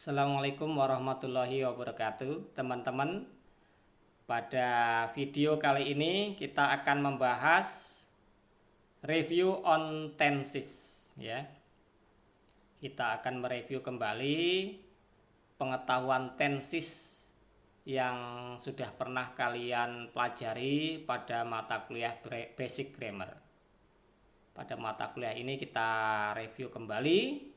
Assalamualaikum warahmatullahi wabarakatuh, teman-teman. Pada video kali ini kita akan membahas review on tenses ya. Kita akan mereview kembali pengetahuan tenses yang sudah pernah kalian pelajari pada mata kuliah Basic Grammar. Pada mata kuliah ini kita review kembali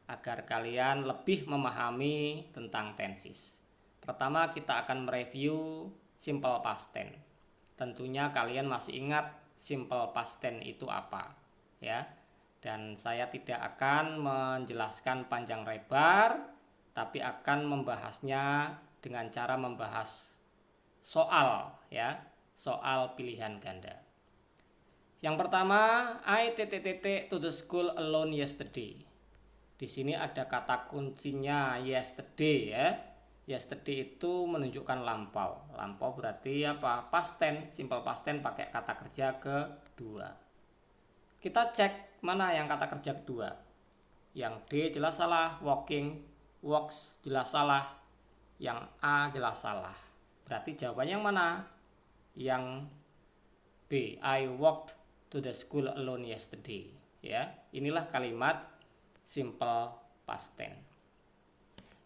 agar kalian lebih memahami tentang tenses. Pertama kita akan mereview simple past tense. Tentunya kalian masih ingat simple past tense itu apa ya. Dan saya tidak akan menjelaskan panjang lebar, tapi akan membahasnya dengan cara membahas soal ya, soal pilihan ganda. Yang pertama, I to the school alone yesterday. Di sini ada kata kuncinya yesterday ya. Yesterday itu menunjukkan lampau. Lampau berarti apa? Past tense, simple past tense pakai kata kerja kedua. Kita cek mana yang kata kerja kedua. Yang D jelas salah, walking, walks jelas salah. Yang A jelas salah. Berarti jawabannya yang mana? Yang B, I walked to the school alone yesterday ya. Inilah kalimat simple past tense.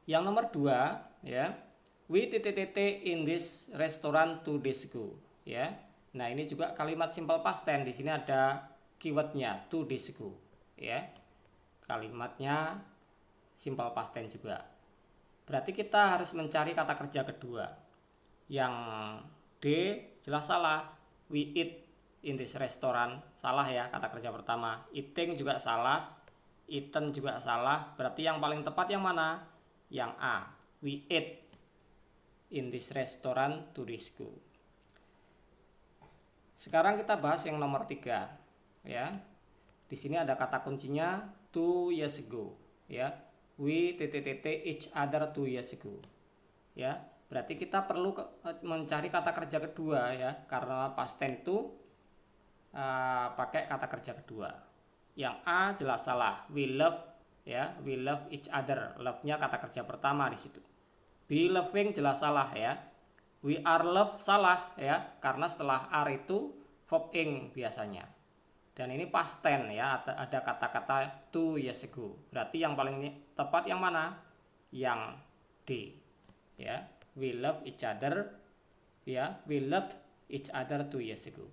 Yang nomor 2 ya, we in this restaurant 2 days ago ya. Nah, ini juga kalimat simple past tense. Di sini ada keywordnya 2 days ago ya. Kalimatnya simple past tense juga. Berarti kita harus mencari kata kerja kedua. Yang D jelas salah, we eat in this restaurant, salah ya kata kerja pertama. Eating juga salah, eaten juga salah. Berarti yang paling tepat yang mana? Yang A, we ate in this restaurant 2 days ago. Sekarang kita bahas yang nomor 3 ya. Di sini ada kata kuncinya 2 years ago ya. We each other 2 years ago ya. Berarti kita perlu mencari kata kerja kedua ya, karena past tense itu pakai kata kerja kedua. Yang A jelas salah, we love ya, we love each other. Love-nya kata kerja pertama di situ. Be loving jelas salah ya. We are love salah ya, karena setelah are itu verb ing biasanya. Dan ini past tense ya, ada kata-kata 2 years ago. Berarti yang paling tepat yang mana? Yang D ya. We love each other ya, we loved each other 2 years ago.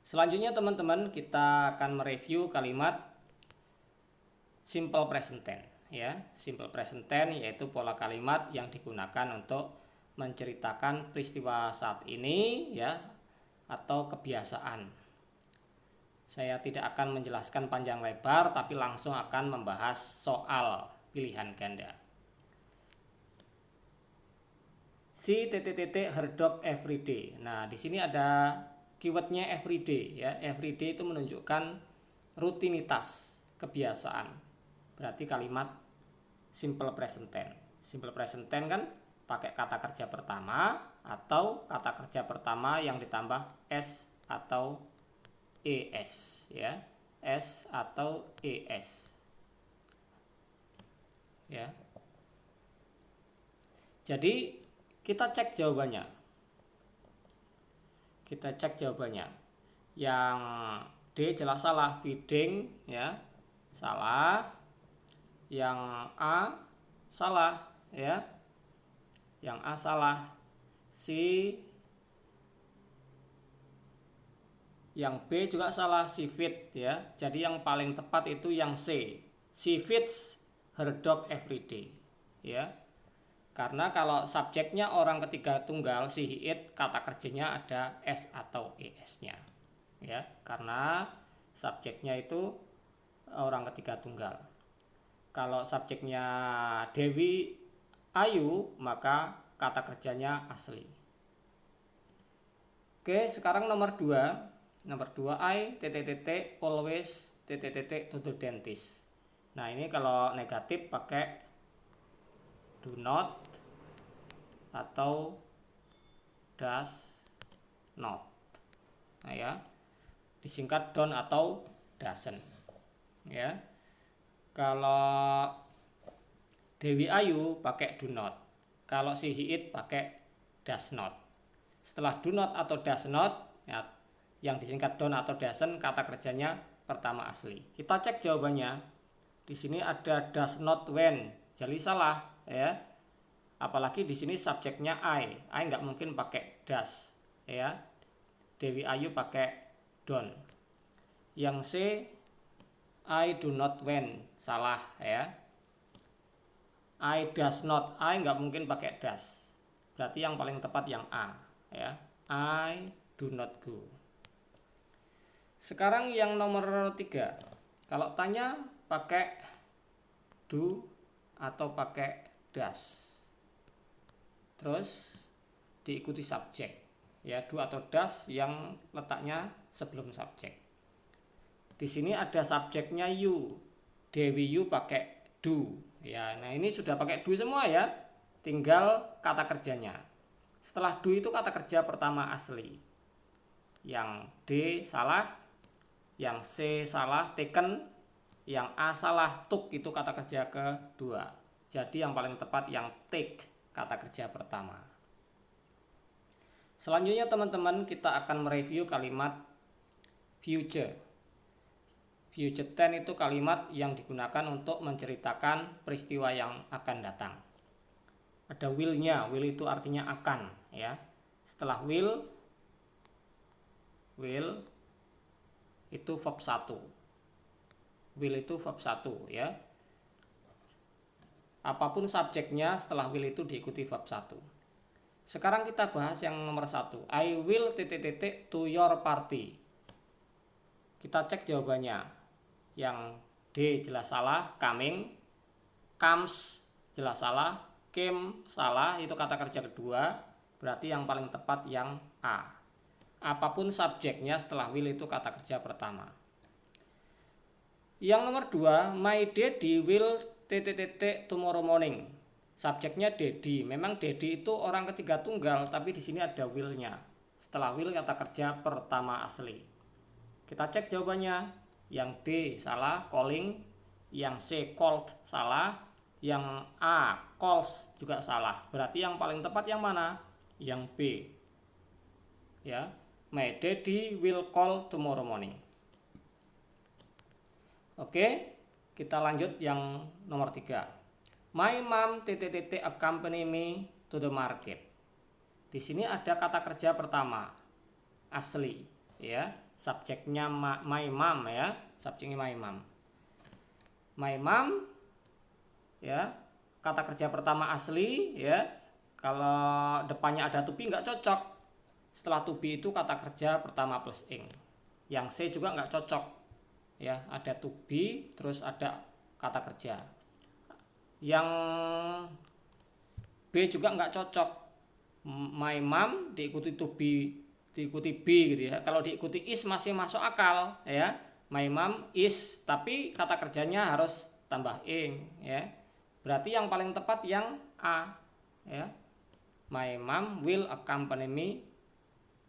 Selanjutnya teman-teman, kita akan mereview kalimat simple present tense ya. Simple present tense yaitu pola kalimat yang digunakan untuk menceritakan peristiwa saat ini ya, atau kebiasaan. Saya tidak akan menjelaskan panjang lebar, tapi langsung akan membahas soal pilihan ganda. She her dog every day. Nah, di sini ada keywordnya everyday ya. Everyday itu menunjukkan rutinitas, kebiasaan. Berarti kalimat simple present tense. Simple present tense kan pakai kata kerja pertama atau kata kerja pertama yang ditambah s atau es ya. S atau es ya. Jadi kita cek jawabannya. Yang D jelas salah, feeding ya, salah. Yang A salah ya. Yang A salah. Yang B juga salah, she feed ya. Jadi yang paling tepat itu yang C. She feeds her dog every day ya. Karena kalau subjeknya orang ketiga tunggal, she eat, kata kerjanya ada s atau es-nya ya. Karena subjeknya itu orang ketiga tunggal. Kalau subjeknya Dewi Ayu, maka kata kerjanya asli. Oke, sekarang nomor 2. Nomor 2, I always to the dentist. Nah, ini kalau negatif pakai do not atau does not. Nah ya, disingkat don't atau doesn't ya. Kalau Dewi Ayu pakai do not. Kalau si Hiit pakai does not. Setelah do not atau does not, ya, yang disingkat don't atau doesn't, kata kerjanya pertama asli. Kita cek jawabannya. Di sini ada does not when, jadi salah ya. Apalagi di sini subjeknya I nggak mungkin pakai does ya. Dewi Ayu pakai don't. Yang C, I do not when, salah ya. I does not, I nggak mungkin pakai does. Berarti yang paling tepat yang A ya. I do not go. Sekarang yang nomor 3. Kalau tanya pakai do atau pakai does. Terus diikuti subjek ya, do atau does yang letaknya sebelum subjek. Di sini ada subjeknya you. Dewi Yu pakai do. Ya, nah ini sudah pakai do semua ya. Tinggal kata kerjanya. Setelah do itu kata kerja pertama asli. Yang D salah, yang C salah, taken, yang A salah, took itu kata kerja kedua. Jadi yang paling tepat yang take, kata kerja pertama. Selanjutnya teman-teman, kita akan mereview kalimat future. Future tense itu kalimat yang digunakan untuk menceritakan peristiwa yang akan datang. Ada will-nya, will itu artinya akan ya. Setelah will itu verb 1. Will itu verb 1 ya. Apapun subjeknya setelah will itu diikuti verb 1. Sekarang kita bahas yang nomor 1. I will to your party. Kita cek jawabannya. Yang D jelas salah, coming. Comes jelas salah, came salah, itu kata kerja kedua. Berarti yang paling tepat yang A. Apapun subjeknya setelah will itu kata kerja pertama. Yang nomor 2, my daddy will tomorrow morning. Subjeknya daddy. Memang daddy itu orang ketiga tunggal, tapi di sini ada will-nya. Setelah will kata kerja pertama asli. Kita cek jawabannya. Yang D salah, calling. Yang C called salah. Yang A calls juga salah. Berarti yang paling tepat yang mana? Yang B. Ya, my daddy will call tomorrow morning. Oke, kita lanjut yang nomor 3. My mom accompany me to the market. Di sini ada kata kerja pertama asli ya. Subjeknya my mom ya, subjeknya my mom. My mom ya, kata kerja pertama asli ya. Kalau depannya ada to be nggak cocok. Setelah to be itu kata kerja pertama plus ing. Yang C juga nggak cocok ya, ada to be terus ada kata kerja. Yang B juga nggak cocok. My mom diikuti to be, diikuti be gitu ya. Kalau diikuti is masih masuk akal ya. My mom is, tapi kata kerjanya harus tambah ing ya. Berarti yang paling tepat yang A ya. My mom will accompany me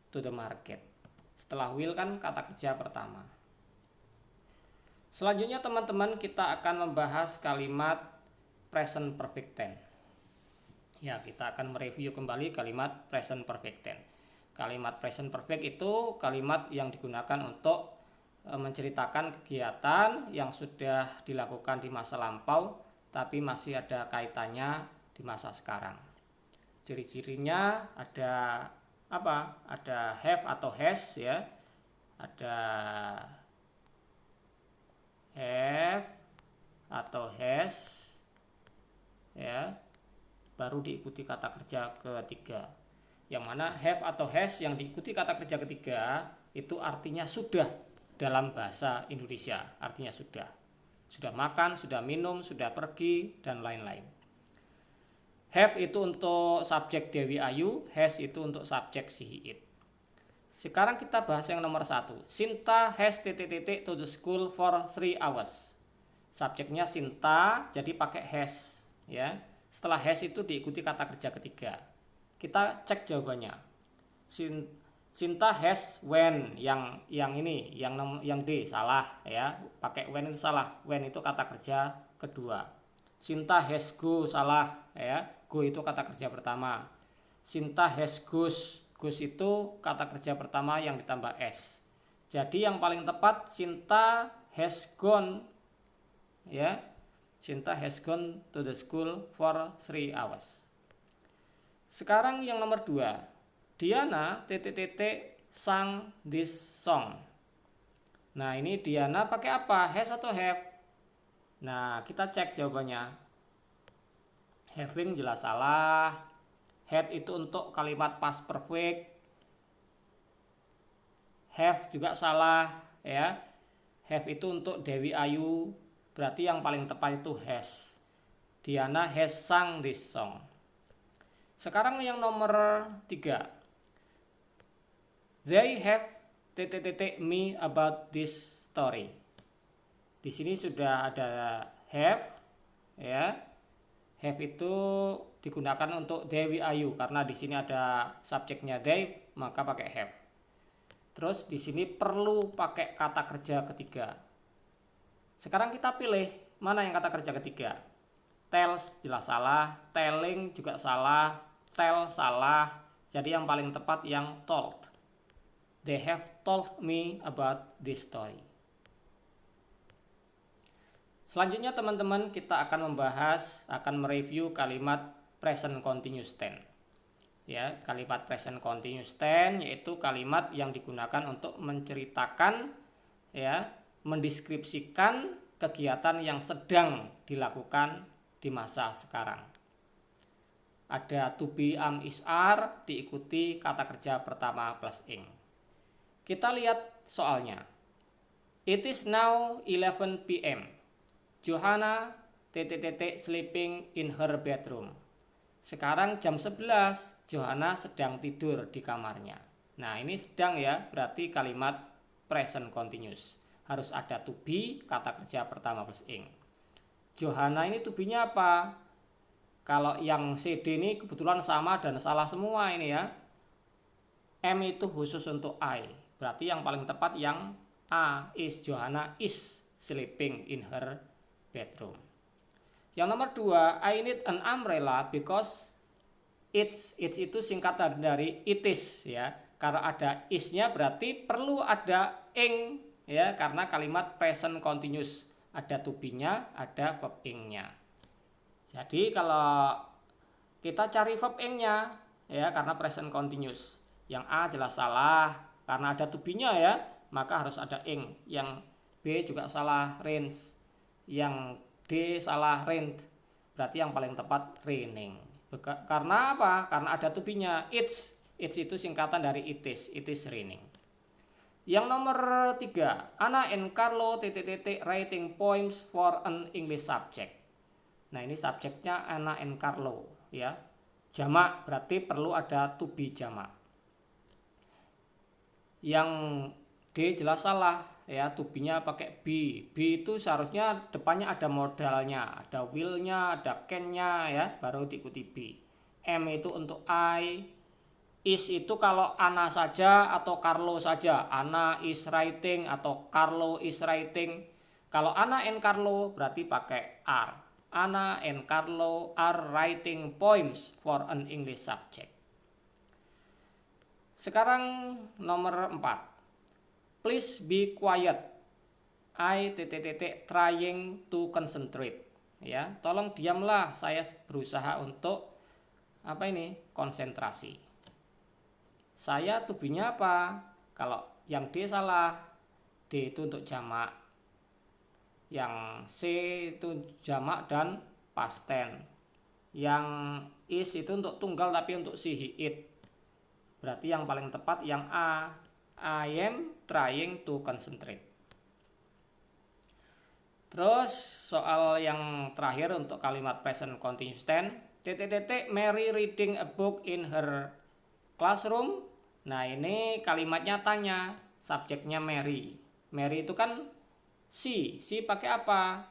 to the market. Setelah will kan kata kerja pertama. Selanjutnya teman-teman, kita akan membahas kalimat present perfect tense. Ya, kita akan mereview kembali kalimat present perfect tense. Kalimat present perfect itu kalimat yang digunakan untuk menceritakan kegiatan yang sudah dilakukan di masa lampau tapi masih ada kaitannya di masa sekarang. Ciri-cirinya ada apa? Ada have atau has ya. Ada have atau has ya. Baru diikuti kata kerja ketiga. Yang mana have atau has yang diikuti kata kerja ketiga itu artinya sudah dalam bahasa Indonesia. Artinya sudah. Sudah makan, sudah minum, sudah pergi, dan lain-lain. Have itu untuk subjek Dewi Ayu, has itu untuk subjek si Hiit. Sekarang kita bahas yang nomor 1. Sinta has to the school for 3 hours. Subjeknya Sinta, jadi pakai has ya. Setelah has itu diikuti kata kerja ketiga. Kita cek jawabannya. Sinta has when, yang ini, yang D salah ya. Pakai when itu salah. When itu kata kerja kedua. Sinta has go, salah ya. Go itu kata kerja pertama. Sinta has goes. Goes itu kata kerja pertama yang ditambah s. Jadi yang paling tepat Sinta has gone ya. Sinta has gone to the school for 3 hours. Sekarang yang nomor 2. Diana sang this song. Nah, ini Diana pakai apa? Has atau have? Nah, kita cek jawabannya. Having jelas salah. Had itu untuk kalimat past perfect. Have juga salah ya. Have itu untuk Dewi Ayu. Berarti yang paling tepat itu has. Diana has sung this song. Sekarang yang nomor 3. They have me about this story. Di sini sudah ada have ya. Have itu digunakan untuk Dewi Ayu karena di sini ada subjeknya they, maka pakai have. Terus di sini perlu pakai kata kerja ketiga. Sekarang kita pilih mana yang kata kerja ketiga. Tells jelas salah, telling juga salah, tell salah. Jadi yang paling tepat yang told. They have told me about this story. Selanjutnya teman-teman kita akan mereview kalimat present continuous tense. Ya, kalimat present continuous tense yaitu kalimat yang digunakan untuk menceritakan ya, mendeskripsikan kegiatan yang sedang dilakukan di masa sekarang. Ada to be, am, is, are diikuti kata kerja pertama plus ing. Kita lihat soalnya. It is now 11 p.m. Johanna sleeping in her bedroom. Sekarang jam 11, Johanna sedang tidur di kamarnya. Nah, ini sedang ya, berarti kalimat present continuous. Harus ada to be, kata kerja pertama plus ing. Johanna ini to be-nya apa? Kalau yang CD ini kebetulan sama dan salah semua ini ya. M itu khusus untuk I. Berarti yang paling tepat yang A, is. Johanna is sleeping in her bedroom. Yang nomor 2, I need an umbrella because it's itu singkatan dari it is ya. Kalau ada is-nya berarti perlu ada ing ya, karena kalimat present continuous ada to be-nya, ada verb ing-nya. Jadi kalau kita cari verb ing-nya ya, karena present continuous. Yang A jelas salah karena ada to be-nya ya, maka harus ada ing. Yang B juga salah, rains. Yang D salah, rained. Berarti yang paling tepat raining. Karena apa? Karena ada to be-nya. It's itu singkatan dari it is raining. Yang nomor 3, Anna and Carlo writing poems for an English subject. Nah, ini subjeknya Anna and Carlo ya. Jamak berarti perlu ada to be jamak. Yang D jelas salah ya, to be-nya pakai be. Be itu seharusnya depannya ada modalnya, ada will-nya, ada can-nya ya, baru diikuti be. M itu untuk I. Is itu kalau Anna saja atau Carlo saja. Anna is writing atau Carlo is writing. Kalau Anna and Carlo berarti pakai are. Anna and Carlo are writing poems for an English subject. Sekarang nomor 4. Please be quiet. I trying to concentrate. Ya, tolong diamlah, saya berusaha untuk konsentrasi. Saya to be-nya apa? Kalau yang D salah, D itu untuk jamak. Yang C itu jamak dan past tense. Yang is itu untuk tunggal tapi untuk she, he, it. Berarti yang paling tepat yang A. I am trying to concentrate. Terus soal yang terakhir untuk kalimat present continuous tense. Mary reading a book in her classroom. Nah, ini kalimatnya tanya, subjeknya Mary. Mary itu kan she pakai apa?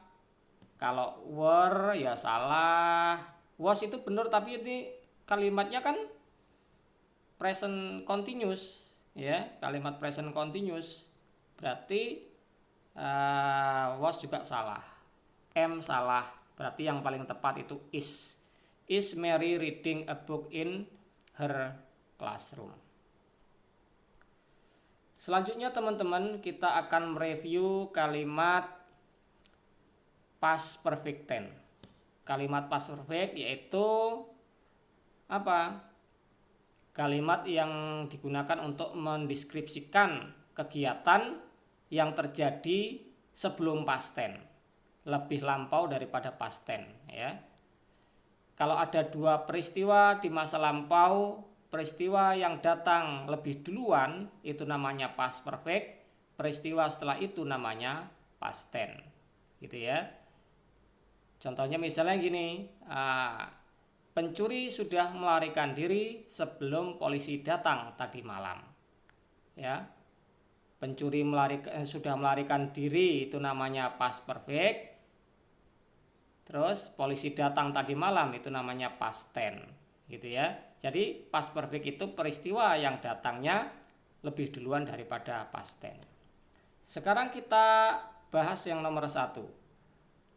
Kalau were ya salah, was itu benar, tapi ini kalimatnya kan present continuous ya, kalimat present continuous. Berarti was juga salah. M salah, Berarti yang paling tepat itu is. Is Mary reading a book in her classroom? Selanjutnya teman-teman, kita akan mereview kalimat past perfect tense. Kalimat past perfect yaitu apa? Kalimat yang digunakan untuk mendeskripsikan kegiatan yang terjadi sebelum past tense, lebih lampau daripada past tense, ya. Kalau ada dua peristiwa di masa lampau, peristiwa yang datang lebih duluan itu namanya past perfect, peristiwa setelah itu namanya past tense, gitu ya. Contohnya misalnya gini, pencuri sudah melarikan diri sebelum polisi datang tadi malam, ya. Pencuri sudah melarikan diri itu namanya past perfect. Terus polisi datang tadi malam itu namanya past tense, gitu ya. Jadi past perfect itu peristiwa yang datangnya lebih duluan daripada past tense. Sekarang kita bahas yang nomor 1.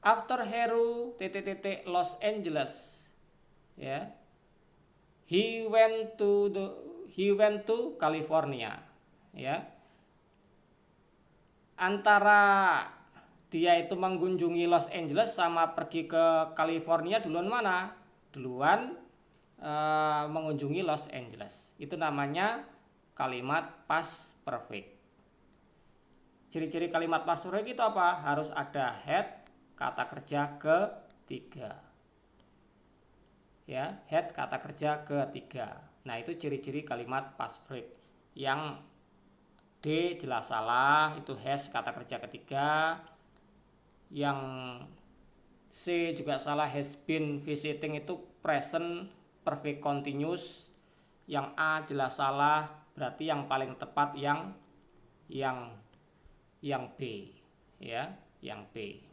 After Heru Los Angeles, ya, he went to California, ya. Antara dia itu mengunjungi Los Angeles sama pergi ke California, duluan mana? Duluan mengunjungi Los Angeles. Itu namanya kalimat past perfect. Ciri-ciri kalimat past perfect itu apa? Harus ada had, kata kerja ketiga. Ya, had, kata kerja ketiga. Nah, itu ciri-ciri kalimat past perfect. Yang D jelas salah, itu has, kata kerja ketiga. Yang C juga salah, has been visiting itu present perfect continuous. Yang A jelas salah, berarti yang paling tepat yang B, ya, yang B.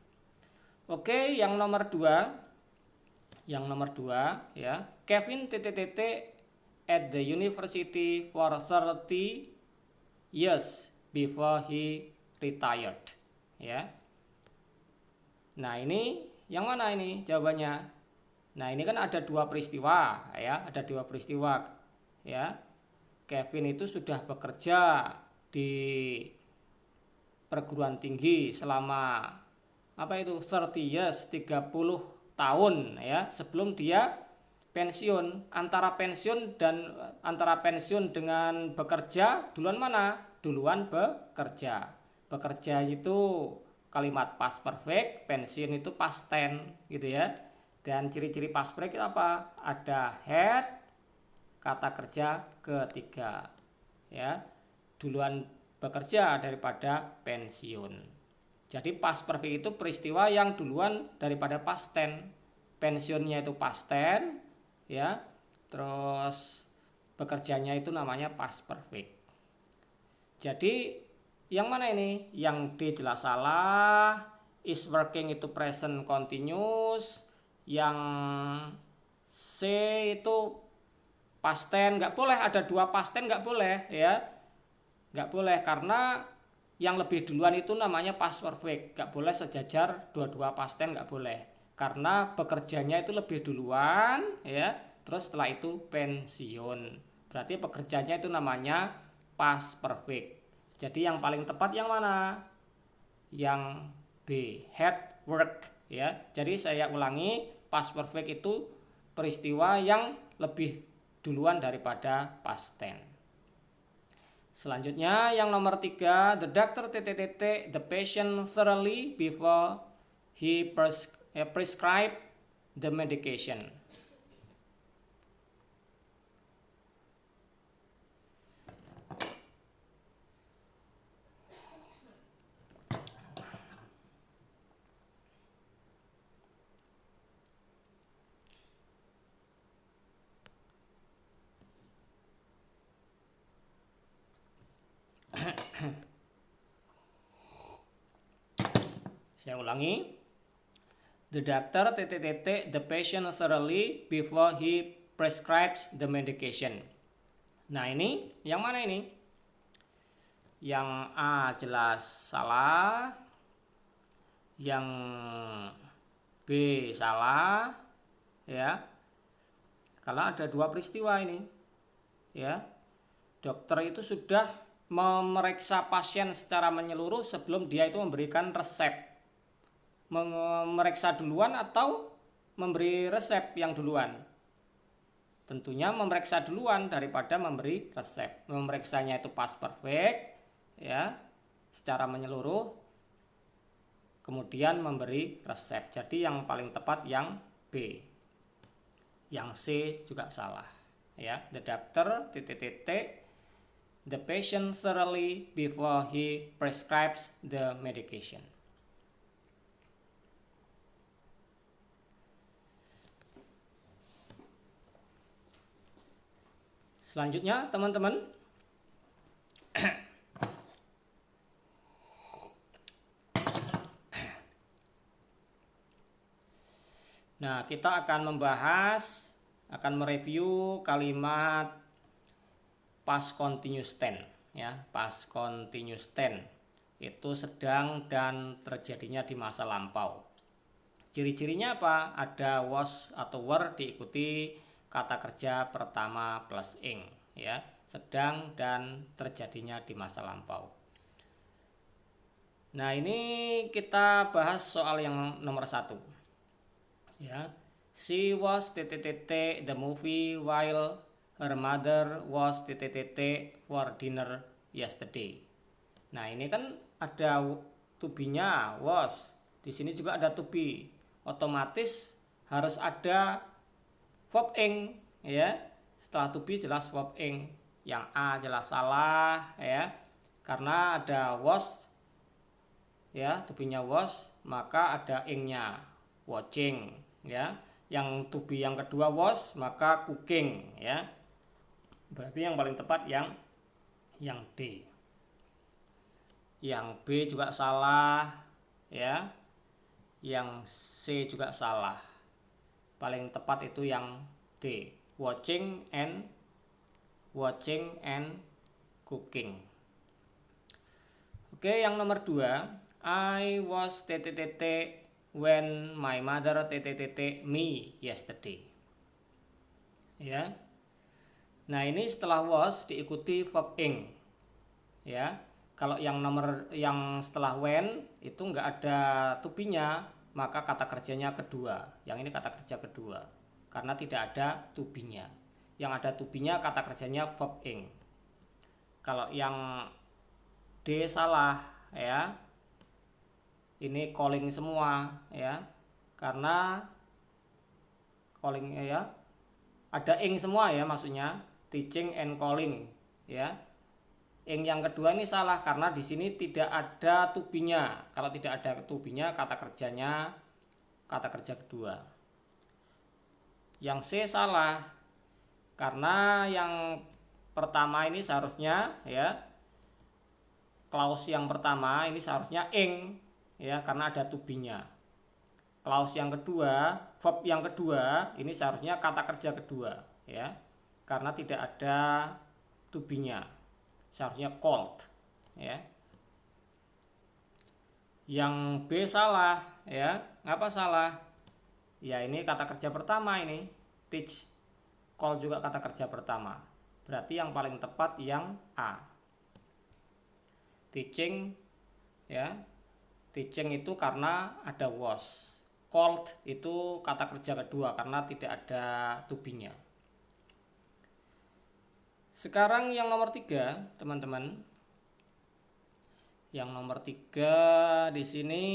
Oke, yang nomor 2. Yang nomor 2, ya. Kevin at the university for 30 years before he retired, ya. Nah, ini yang mana ini jawabannya? Nah, ini kan ada dua peristiwa, ya, ada dua peristiwa, ya. Kevin itu sudah bekerja di perguruan tinggi selama 30 years, 30 tahun, ya, sebelum dia pensiun. Antara pensiun dengan bekerja, duluan mana? Duluan bekerja. Bekerja itu kalimat past perfect, pensiun itu past tense, gitu ya. Dan ciri-ciri past perfect itu apa? Ada had, kata kerja ketiga, ya. Duluan bekerja daripada pensiun. Jadi past perfect itu peristiwa yang duluan daripada past tense. Pensiunnya itu past tense, ya. Terus bekerjanya itu namanya past perfect. Jadi yang mana ini? Yang D jelas salah, is working itu present continuous, yang C itu past tense, nggak boleh ada dua past tense, nggak boleh, ya, nggak boleh, karena yang lebih duluan itu namanya past perfect, nggak boleh sejajar dua-dua past tense, nggak boleh, karena bekerjanya itu lebih duluan, ya, terus setelah itu pensiun, berarti pekerjanya itu namanya past perfect. Jadi yang paling tepat yang mana? Yang B, had work, ya. Jadi saya ulangi, past perfect itu peristiwa yang lebih duluan daripada past tense. Selanjutnya yang nomor 3, the doctor the patient thoroughly before he prescribed the medication. Saya ulangi. The doctor the patient thoroughly before he prescribes the medication. Nah, ini yang mana ini? Yang A jelas salah, yang B salah, ya. Karena ada dua peristiwa ini, ya. Dokter itu sudah memeriksa pasien secara menyeluruh sebelum dia itu memberikan resep. Memeriksa duluan atau memberi resep yang duluan? Tentunya memeriksa duluan daripada memberi resep. Memeriksanya itu pas perfect, ya, secara menyeluruh, kemudian memberi resep. Jadi yang paling tepat yang B. Yang C juga salah, ya. The doctor the patient thoroughly before he prescribes the medication. Selanjutnya, teman-teman, nah, kita akan mereview kalimat past continuous tense, ya. Past continuous tense itu sedang dan terjadinya di masa lampau. Ciri-cirinya apa? Ada was atau were diikuti kata kerja pertama plus ing, ya. Sedang dan terjadinya di masa lampau. Nah, ini kita bahas soal yang nomor 1. Ya, she was the movie while her mother was for dinner yesterday. Nah, ini kan ada to be-nya was. Di sini juga ada to be. Otomatis harus ada verb ing, ya. Setelah to be jelas verb ing. Yang A jelas salah, ya. Karena ada was, ya, to be-nya was, maka ada ing-nya, watching, ya. Yang to be yang kedua was, maka cooking, ya. Berarti yang paling tepat yang D. Yang B juga salah, ya. Yang C juga salah. Paling tepat itu yang D, watching and cooking. Oke, yang nomor 2, I was when my mother me yesterday. Ya. Nah, ini setelah was diikuti verb ing. Ya. Kalau yang setelah when itu enggak ada to be-nya, maka kata kerjanya kedua. Yang ini kata kerja kedua karena tidak ada to be-nya. Yang ada to be-nya kata kerjanya verb ing. Kalau yang D salah, ya. Ini calling semua, ya. Karena calling, ya. Ada ing semua, ya, maksudnya teaching and calling, ya. Ing yang kedua ini salah karena di sini tidak ada to be-nya. Kalau tidak ada to be-nya kata kerjanya kata kerja kedua. Yang C salah karena yang pertama ini seharusnya, ya, clause yang pertama ini seharusnya ing, ya, karena ada to be-nya. Clause yang kedua, verb yang kedua ini seharusnya kata kerja kedua, ya, karena tidak ada to be-nya. Seharusnya called, ya. Yang B salah, ya. Ngapa salah? Ya, ini kata kerja pertama ini, teach. Call juga kata kerja pertama. Berarti yang paling tepat yang A. Teaching, ya. Teaching itu karena ada was. Called itu kata kerja kedua karena tidak ada to be-nya. Sekarang yang nomor 3, teman-teman. Yang nomor 3 di sini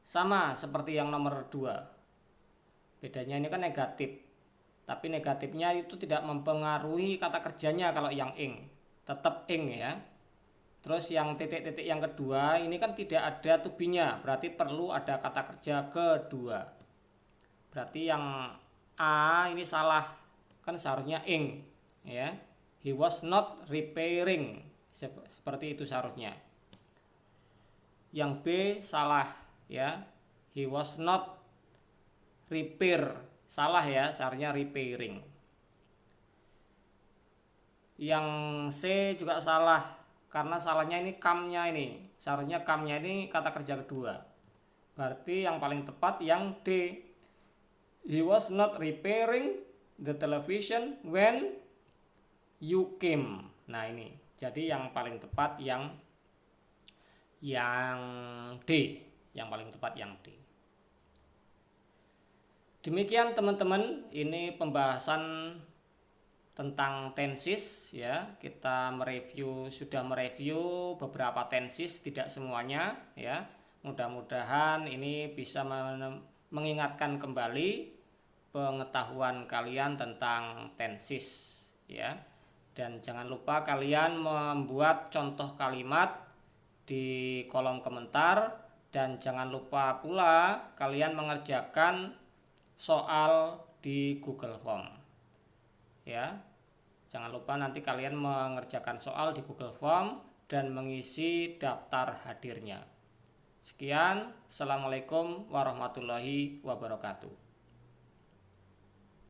sama seperti yang nomor 2. Bedanya ini kan negatif. Tapi negatifnya itu tidak mempengaruhi kata kerjanya kalau yang ing. Tetap ing, ya. Terus yang titik-titik yang kedua ini kan tidak ada to be-nya, berarti perlu ada kata kerja kedua. Berarti yang A ini salah. Kan seharusnya ing, ya. He was not repairing. Seperti itu seharusnya. Yang B salah, ya. He was not repair. Salah, ya, seharusnya repairing. Yang C juga salah karena salahnya ini come-nya ini. Seharusnya come-nya ini kata kerja kedua. Berarti yang paling tepat yang D. He was not repairing the television when you came. Nah ini, jadi yang paling tepat yang D. Yang paling tepat yang D. Demikian teman-teman, ini pembahasan tentang tenses ya. Kita sudah mereview beberapa tenses, tidak semuanya ya. Mudah-mudahan ini bisa mengingatkan kembali pengetahuan kalian tentang tenses ya. Dan jangan lupa kalian membuat contoh kalimat di kolom komentar, dan jangan lupa pula kalian mengerjakan soal di Google Form ya. Jangan lupa nanti kalian mengerjakan soal di Google Form dan mengisi daftar hadirnya. Sekian, assalamualaikum warahmatullahi wabarakatuh.